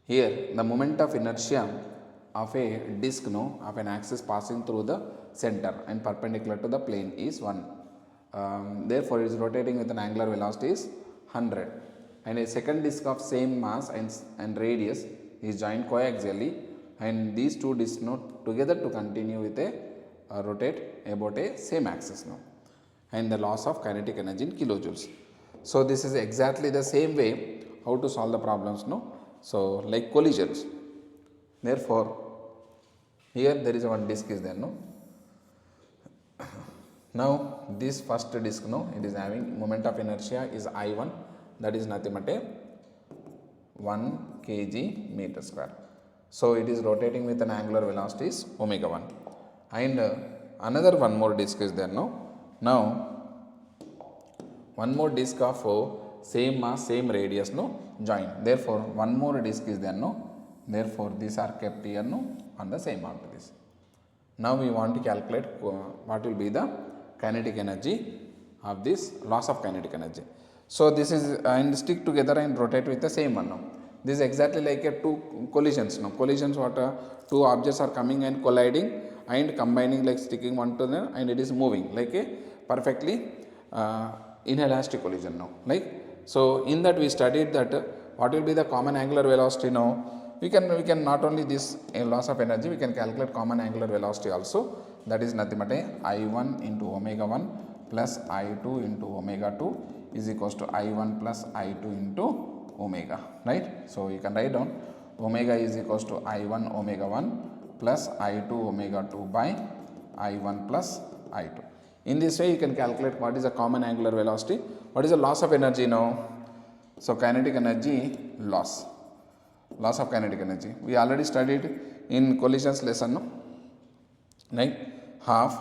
Here the moment of inertia of a disc of an axis passing through the center and perpendicular to the plane is 1. Therefore, it is rotating with an angular velocity is 100, and a second disc of same mass and radius is joined coaxially, and these two discs together to continue with a rotate about a same axis now, and the loss of kinetic energy in kilojoules. So, this is exactly the same way how to solve the problems So, like collisions. Therefore, here there is one disc is there Now, this first disc it is having moment of inertia is I1, that is nothing but a 1 kg meter square. So, it is rotating with an angular velocity is omega 1, and another one more disc is there Now, one more disc of same mass, same radius join. Therefore, one more disc is there Therefore, these are kept here on the same after this. Now, we want to calculate what will be the kinetic energy of this loss of kinetic energy. So, this is and stick together and rotate with the same one This is exactly like a two collisions Collisions what two objects are coming and colliding and combining, like sticking one to the other, and it is moving like a perfectly inelastic collision So, in that we studied that what will be the common angular velocity We can not only this loss of energy, we can calculate common angular velocity also, that is nothing but I1 into omega 1 plus I2 into omega 2 is equals to I1 plus I2 into omega, right. So, you can write down omega is equals to I1 omega 1 plus I2 omega 2 by I1 plus I2. In this way, you can calculate what is the common angular velocity, what is the loss of energy now. So, kinetic energy loss of kinetic energy. We already studied in collisions lesson, right? Half,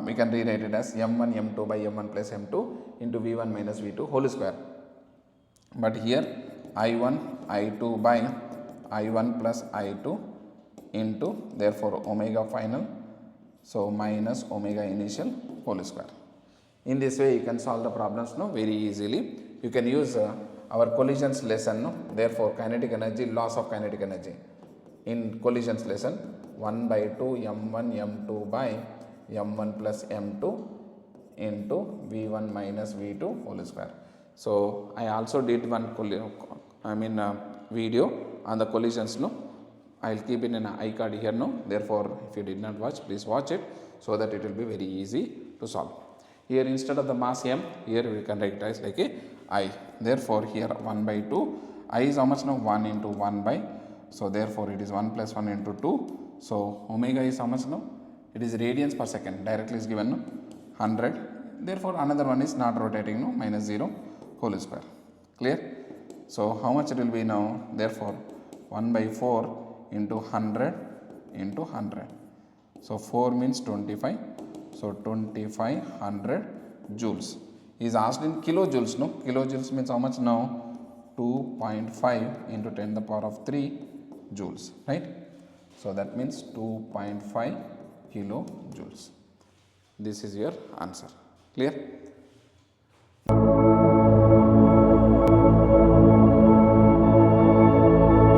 we can rewrite it as m1 m2 by m1 plus m2 into v1 minus v2 whole square. But here I1 I2 by I1 plus I2 into, therefore, omega final, so minus omega initial whole square. In this way, you can solve the problems very easily. You can use our collisions lesson therefore, kinetic energy, loss of kinetic energy in collisions lesson 1 by 2 m1 m2 by m1 plus m2 into v1 minus v2 whole square. So, I also did one video on the collisions I will keep it in an iCard here Therefore, if you did not watch, please watch it, so that it will be very easy to solve. Here instead of the mass m, here we can write as like a I. Therefore, here 1 by 2, I is how much now? 1 into 1 by, so therefore, it is 1 plus 1 into 2. So, omega is how much now? It is radians per second, directly is given 100. Therefore, another one is not rotating minus 0 whole square. Clear? So, how much it will be now? Therefore, 1 by 4 into 100 into 100. So, 4 means 25. So, 2500 joules. He is asked in kilojoules, kilojoules means how much now? 2.5 into 10 to the power of 3 joules, right. So, that means 2.5 kilojoules. This is your answer. Clear?